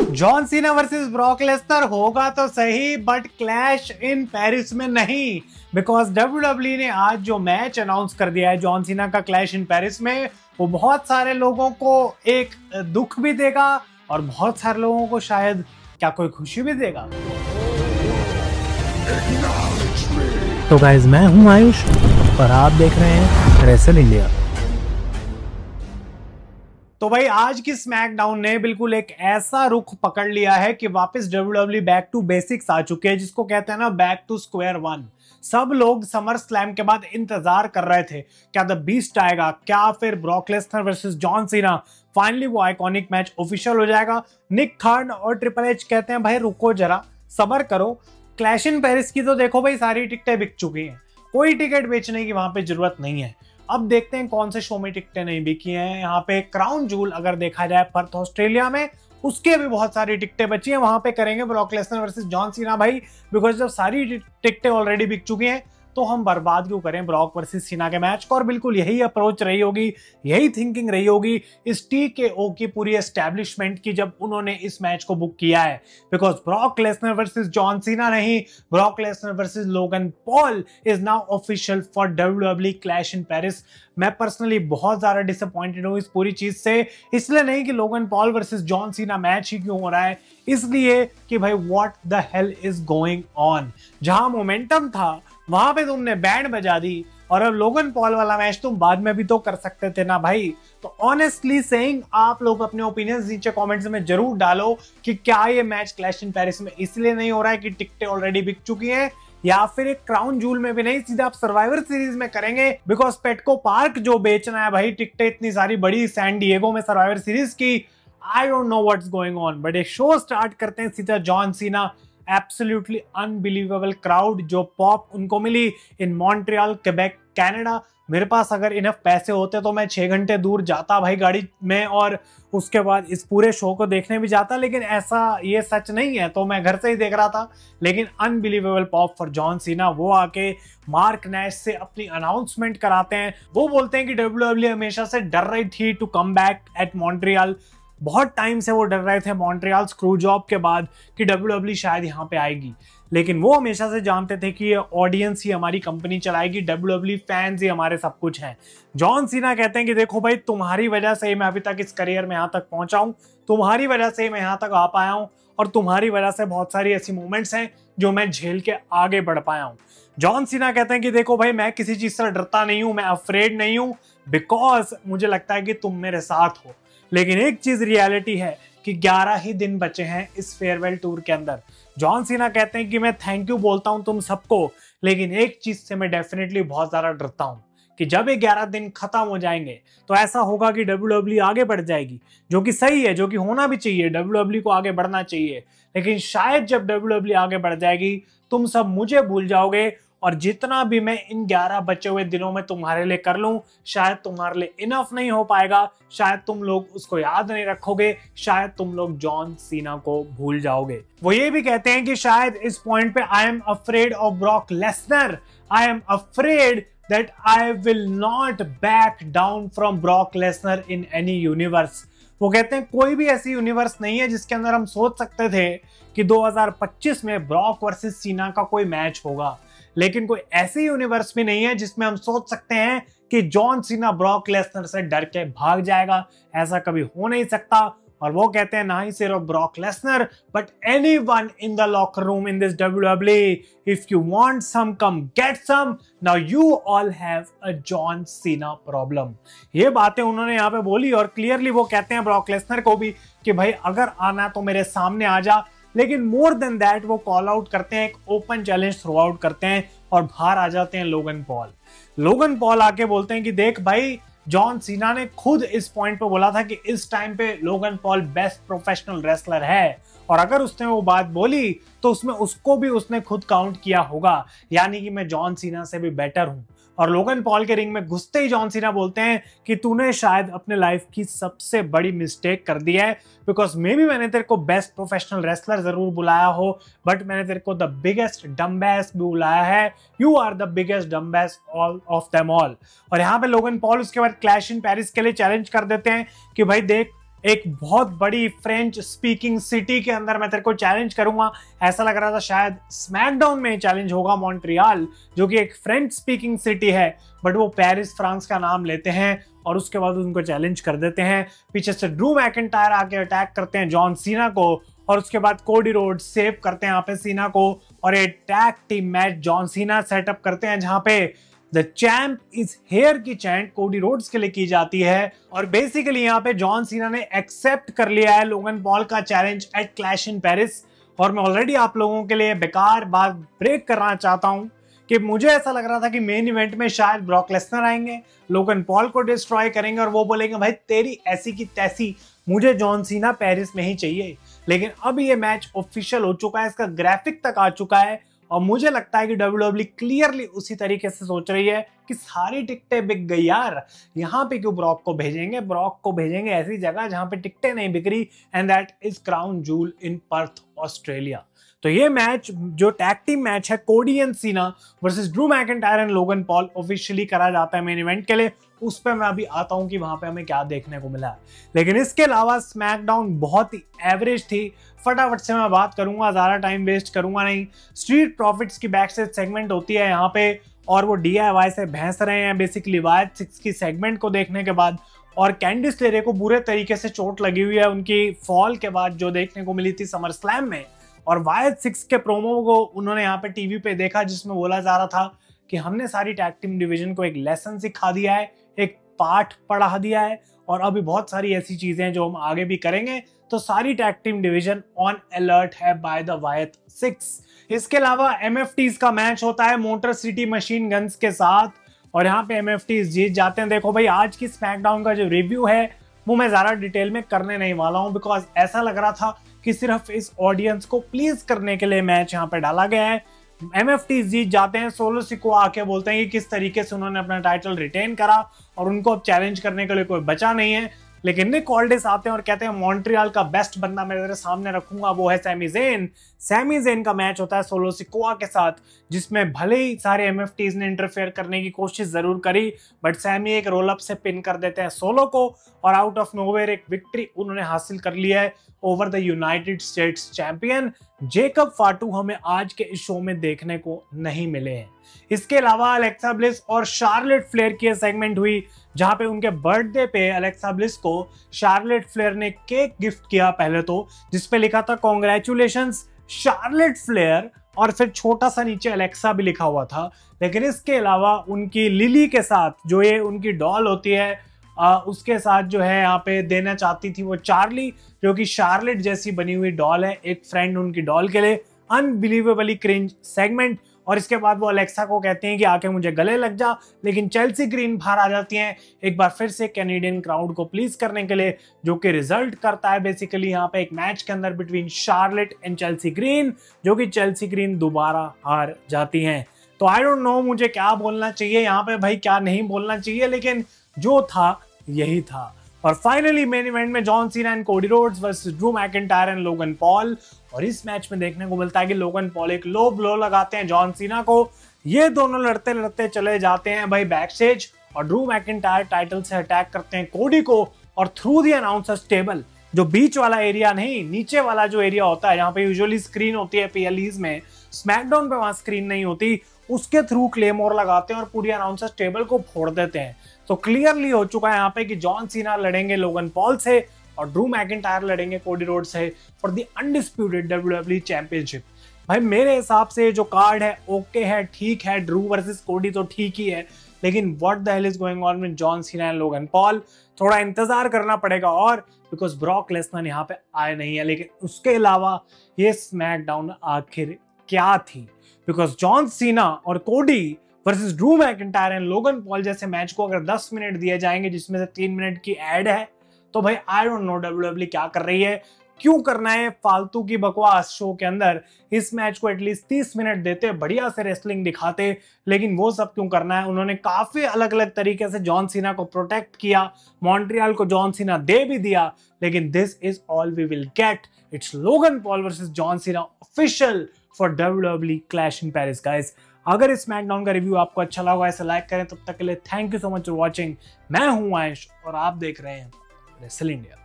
John Cena versus Brock Lesnar होगा तो सही, बट क्लैश इन पेरिस में नहीं, बिकॉज WWE ने आज जो मैच अनाउंस कर दिया है जॉन सीना का क्लैश इन पेरिस में, वो बहुत सारे लोगों को एक दुख भी देगा और बहुत सारे लोगों को शायद क्या कोई खुशी भी देगा। तो गाइज, मैं हूं आयुष और आप देख रहे हैं रेसल इंडिया। तो भाई आज की स्मैकडाउन ने बिल्कुल एक ऐसा रुख पकड़ लिया है कि वापस WWE बैक टू बेसिक्स आ चुके हैं, जिसको कहते हैं ना बैक टू स्क्वायर वन। सब लोग समर स्लैम के बाद इंतजार कर रहे थे, क्या द बीस्ट आएगा, क्या फिर ब्रॉक लेसनर वर्सेस जॉन सीना, फाइनली वो आइकॉनिक मैच ऑफिशियल हो जाएगा। निक खान और ट्रिपल एच कहते हैं भाई रुको जरा, सबर करो। क्लैश इन पेरिस की तो देखो भाई सारी टिकटें बिक चुकी हैं, कोई टिकट बेचने की वहां पे जरूरत नहीं है। अब देखते हैं कौन से शो में टिकटें नहीं बिकी हैं। यहाँ पे क्राउन जूल अगर देखा जाए पर्थ ऑस्ट्रेलिया में, उसके भी बहुत सारी टिकटें बची हैं, वहां पे करेंगे ब्रॉक लेसनर वर्सेस जॉन सीना भाई, बिकॉज जब सारी टिकटें ऑलरेडी बिक चुकी हैं तो हम बर्बाद क्यों करें ब्रॉक वर्सेस सीना के मैच को। और बिल्कुल यही अप्रोच रही होगी, यही थिंकिंग रही होगी इस TKO की पूरी एस्टैब्लिशमेंट की जब उन्होंने इस मैच को बुक किया है, because Brock Lesnar versus John Cena नहीं, Brock Lesnar versus Logan Paul is now official for WWE clash in Paris. मैं पर्सनली बहुत ज्यादा डिसअपॉइंटेड हूं इस पूरी चीज से, इसलिए नहीं कि Logan Paul versus John Cena match ही क्यों हो रहा है, इसलिए कि भाई what the hell is going on. जहां मोमेंटम था वहां पे तुमने बैंड बजा दी, और अब लोगन पॉल वाला मैच तुम बाद में भी तो कर सकते थे ना भाई। तो ऑनेस्टली सेइंग, आप लोग अपने ओपिनियंस नीचे कमेंट्स में जरूर डालो कि क्या ये मैच क्लैश इन पेरिस में इसलिए नहीं हो रहा है कि टिकटें ऑलरेडी बिक चुकी हैं, या फिर एक क्राउन जूल में भी नहीं, सीधा आप सर्वाइवर सीरीज में करेंगे। बिकॉज पेटको पार्क जो बेचना है भाई, टिकटें इतनी सारी बड़ी सैन डिएगो में सर्वाइवर सीरीज की, I don't know what's going on. But एक शो स्टार्ट करते हैं सीधा John Cena, absolutely unbelievable crowd जो पॉप उनको मिली इन मॉन्ट्रियल, क्वेबेक, कनाडा। मेरे पास अगर इनफ पैसे होते तो मैं 6 घंटे दूर जाता भाई गाड़ी में और उसके बाद इस पूरे शो को देखने भी जाता, लेकिन ऐसा ये सच नहीं है, तो मैं घर से ही देख रहा था। लेकिन unbelievable pop for John Cena, वो आके मार्क नैश से अपनी अनाउंसमेंट कराते हैं। वो बोलते हैं कि WWE हमेशा से डर रही थी to come back at Montreal, बहुत टाइम से वो डर रहे थे मॉन्ट्रियल स्क्रू जॉब के बाद कि WWE शायद यहाँ पे आएगी, लेकिन वो हमेशा से जानते थे कि ये ऑडियंस ही हमारी कंपनी चलाएगी, WWE फैंस ही हमारे सब कुछ हैं। जॉन सीना कहते हैं कि देखो भाई, तुम्हारी वजह से मैं अभी तक इस करियर में यहाँ तक पहुंचा हूँ, तुम्हारी वजह से मैं यहाँ तक आ पाया हूँ, और तुम्हारी वजह से बहुत सारी ऐसी मोमेंट्स हैं जो मैं झेल के आगे बढ़ पाया हूँ। जॉन सीना कहते हैं कि देखो भाई, मैं किसी चीज से डरता नहीं हूँ, मैं अफ्रेड नहीं हूँ, बिकॉज मुझे लगता है कि तुम मेरे साथ हो। लेकिन एक चीज रियलिटी है कि 11 ही दिन बचे हैं इस फेयरवेल टूर के अंदर। जॉन सीना कहते हैं कि मैं थैंक यू बोलता हूं तुम सबको, लेकिन एक चीज से मैं डेफिनेटली बहुत ज्यादा डरता हूं कि जब ये 11 दिन खत्म हो जाएंगे तो ऐसा होगा कि WWE आगे बढ़ जाएगी, जो कि सही है, जो कि होना भी चाहिए, WWE को आगे बढ़ना चाहिए। लेकिन शायद जब WWE आगे बढ़ जाएगी तुम सब मुझे भूल जाओगे, और जितना भी मैं इन 11 बचे हुए दिनों में तुम्हारे लिए कर लूं, शायद तुम्हारे लिए इनफ नहीं हो पाएगा, शायद तुम लोग उसको याद नहीं रखोगे, शायद तुम लोग जॉन सीना को भूल जाओगे। वो ये भी कहते हैं कि शायद इस पॉइंट पे I am afraid of Brock Lesnar, I am afraid that I will not back down from Brock Lesnar in any universe. वो कहते हैं कोई भी ऐसी यूनिवर्स नहीं है जिसके अंदर हम सोच सकते थे कि 2025 में ब्रॉक वर्सेस सीना का कोई मैच होगा, लेकिन कोई ऐसी यूनिवर्स भी नहीं है जिसमें हम सोच सकते हैं कि जॉन सीना ब्रॉक लेसनर से डर के भाग जाएगा। ऐसा कभी हो नहीं सकता। और वो कहते हैं ना ही सिर्फ Brock Lesnar, but anyone in the locker room in this WWE, if you want some come get some, now you all have a John Cena problem. ये बातें उन्होंने यहाँ पे बोली, और क्लियरली वो कहते हैं ब्रॉक लेसनर को भी कि भाई अगर आना तो मेरे सामने आ जा। लेकिन मोर देन दैट वो कॉल आउट करते हैं, एक ओपन चैलेंज थ्रो आउट करते हैं, और बाहर आ जाते हैं लोगन पॉल। लोगन पॉल आके बोलते हैं कि देख भाई, जॉन सीना ने खुद इस पॉइंट पे बोला था कि इस टाइम पे Logan Paul best professional wrestler है, और अगर उसने वो बात बोली तो उसमें उसको भी उसने खुद काउंट किया होगा, यानी कि मैं जॉन सीना से भी बेटर हूं। और लोगन पॉल के रिंग में घुसते ही जॉन सीना बोलते हैं कि तूने शायद अपने लाइफ की सबसे बड़ी मिस्टेक कर दी है, बिकॉज मे बी मैंने तेरे को बेस्ट प्रोफेशनल रेसलर जरूर बुलाया हो, बट मैंने तेरे को द बिगेस्ट डम्बैस भी बुलाया है। You are the biggest dumbass all of them all. और यहाँ पे लोगन पॉल उसके बाद क्लैश इन पेरिस के लिए चैलेंज कर देते हैं कि भाई देख, एक बहुत बड़ी फ्रेंच स्पीकिंग सिटी के अंदर मैं तेरे को चैलेंज करूंगा। ऐसा लग रहा था शायद स्मैकडाउन में चैलेंज होगा मॉन्ट्रियल, जो कि एक फ्रेंच स्पीकिंग सिटी है, बट वो पेरिस फ्रांस का नाम लेते हैं और उसके बाद उनको चैलेंज कर देते हैं। पीछे से ड्रू मैकिंटायर आके अटैक करते हैं जॉन सीना को और उसके बाद कोडी रोड्स सेव करते हैं यहाँ पे सीना को और एक tag team match John Cena setup करते हैं जहां पे द चैंप इज हेयर की चैंट कोडी रोड्स के लिए की जाती है। और बेसिकली यहाँ पे जॉन सीना ने एक्सेप्ट कर लिया है लोगन पॉल का challenge eight clash in Paris. और मैं ऑलरेडी आप लोगों के लिए बेकार बात ब्रेक करना चाहता हूं कि मुझे ऐसा लग रहा था कि मेन इवेंट में शायद ब्रॉक लेसनर आएंगे, लोगन पॉल को डिस्ट्रॉय करेंगे और वो बोलेंगे भाई तेरी ऐसी की तैसी, मुझे जॉन सीना पेरिस में ही चाहिए। लेकिन अब ये मैच ऑफिशियल हो चुका है, इसका ग्राफिक तक आ चुका है और मुझे लगता है कि WWE क्लियरली उसी तरीके से सोच रही है कि सारी टिकटें बिक गई यार, यहाँ पे क्यों ब्रॉक को भेजेंगे, ब्रॉक को भेजेंगे ऐसी जगह जहां पे टिकटें नहीं बिक रही, and that is crown joule in Perth Australia. तो ये मैच जो टैग टीम मैच है कोडी and Cena versus Drew McIntyre and Logan Paul officially करा जाता है मेन इवेंट के लिए। उस पर मैं अभी आता हूं कि वहां पे हमें क्या देखने को मिला। लेकिन इसके अलावा स्मैकडाउन बहुत ही एवरेज थी। फटाफट से मैं बात करूंगा, ज्यादा टाइम वेस्ट करूंगा नहीं। स्ट्रीट प्रॉफिट्स की बैक स्टेज सेगमेंट होती है यहाँ पे और वो DIY से भैंस रहे हैं बेसिकली वायद 6 की सेगमेंट को देखने के बाद। और कैंडिस लेरे को बुरे तरीके से चोट लगी हुई है उनकी फॉल के बाद जो देखने को मिली थी समर स्लैम में। और वायद 6 के प्रोमो को उन्होंने यहाँ पे टीवी पे देखा जिसमें बोला जा रहा था कि हमने सारी टैग टीम डिवीजन को एक लेसन सिखा दिया है, एक पाठ पढ़ा दिया है और अभी बहुत सारी ऐसी चीजें हैं जो हम आगे भी करेंगे। तो सारी tag team division on alert है बाय द वायद 6। इसके अलावा MFTs का मैच होता है मोटर सिटी मशीन गन्स के साथ और यहाँ पे MFTs जीत जाते हैं। देखो भाई आज की स्मैकडाउन का जो रिव्यू है वो मैं ज्यादा डिटेल में करने नहीं वाला हूँ बिकॉज ऐसा लग रहा था कि सिर्फ इस ऑडियंस को प्लीज करने के लिए मैच यहाँ पे डाला गया है। MFTs जीत जाते हैं, सोलो सिकोआ आके बोलते हैं कि किस तरीके से उन्होंने अपना टाइटल रिटेन करा और उनको अब चैलेंज करने के लिए कोई बचा नहीं है। लेकिन निक ऑल्डिस आते हैं और कहते हैं मॉन्ट्रियल का बेस्ट बंदा मैं तेरे सामने रखूंगा, वो है सैमी ज़ेन। सैमी ज़ेन का मैच होता है सोलो सिकोआ के साथ जिसमें भले ही सारे MFTs ने इंटरफेयर करने की कोशिश जरूर करी बट सैमी एक रोल अप से पिन कर देते हैं सोलो को और आउट ऑफ नोवेयर एक विक्ट्री उन्होंने हासिल कर लिया है over the United states champion. Jacob फाटू हमें आज के इस शो में देखने को नहीं मिले हैं। इसके अलावा अलेक्सा ब्लिस और शार्लेट फ्लेयर की सेगमेंट हुई जहां पे उनके बर्थडे पे अलेक्सा ब्लिस को शार्लेट फ्लेयर ने केक गिफ्ट किया पहले तो, जिसपे लिखा था कॉन्ग्रेचुलेशंस शार्लेट फ्लेयर और फिर छोटा सा नीचे अलेक्सा भी लिखा हुआ था। लेकिन इसके अलावा उनकी लिली के साथ जो ये उनकी डॉल होती है उसके साथ जो है यहाँ पे देना चाहती थी वो चार्ली, जो कि शार्लेट जैसी बनी हुई डॉल है, एक फ्रेंड उनकी डॉल के लिए। Unbelievably cringe segment. और इसके बाद वो अलेक्सा को कहते हैं कि आके मुझे गले लग जा, लेकिन चेल्सी ग्रीन बाहर आ जाती हैं एक बार फिर से कैनेडियन क्राउड को प्लीज करने के लिए, जो कि रिजल्ट करता है बेसिकली यहाँ पे एक मैच के अंदर between Charlotte and Chelsea green, जो कि चेल्सी ग्रीन दोबारा हार जाती हैं। तो आई डोंट नो मुझे क्या बोलना चाहिए यहाँ पे भाई, क्या नहीं बोलना चाहिए, लेकिन जो था यही था। और फाइनली मेन इवेंट में John Cena and Cody Rhodes versus Drew McIntyre and Logan Paul. और इस मैच में देखने को मिलता है कि लोगन पॉल एक लो ब्लो लगाते हैं जॉन सीना को, ये दोनों लड़ते लड़ते चले जाते हैं भाई बैक स्टेज और ड्रू मैकिंटायर टाइटल से अटैक करते हैं कोडी को और थ्रू दी अनाउंसर्स टेबल, जो बीच वाला एरिया नहीं नीचे वाला जो एरिया होता है जहां पे यूजुअली स्क्रीन होती है PLEs में, स्मैकडाउन पे वहां स्क्रीन नहीं होती, उसके थ्रू क्लेमोर लगाते हैं और पूरी अनाउंसर्स टेबल को फोड़ देते हैं। तो क्लियरली हो चुका है यहाँ पे कि जॉन सीना लड़ेंगे लोगन पॉल से और ड्रू मैकिंटायर लड़ेंगे कोडी रोड्स से for the undisputed WWE championship. भाई मेरे हिसाब से जो कार्ड है ओके है, ठीक है, ड्रू वर्सेस कोडी तो ठीक ही है, लेकिन what the hell is going on with John Cena and Logan Paul, थोड़ा इंतजार करना पड़ेगा। और बिकॉज ब्रॉक लेसनर यहाँ पे आए नहीं है। लेकिन उसके अलावा ये स्मैकडाउन आखिर क्या थी, बिकॉज जॉन सीना और कोडी versus Drew McIntyre and Logan Paul जैसे मैच को अगर 10 मिनट दिए जाएंगे जिसमें से 3 मिनट की एड है, तो भाई आई डोंट नो WWE क्या कर रही है, क्यों करना है फालतू की बकवास शो के अंदर। इस मैच को एटलीस्ट 30 मिनट देते, बढ़िया से रेसलिंग दिखाते, लेकिन वो सब क्यों करना है। उन्होंने काफी अलग अलग तरीके से जॉन सीना को प्रोटेक्ट किया, मॉन्ट्रियल को जॉन सीना दे भी दिया, लेकिन this is all we will get. It's Logan Paul versus John Cena official for WWE clash in Paris guys. अगर इस स्मैकडाउन का रिव्यू आपको अच्छा लगा ऐसे लाइक करें। तब तक के लिए thank you so much for watching. मैं हूं आयुष और आप देख रहे हैं रेसल इंडिया।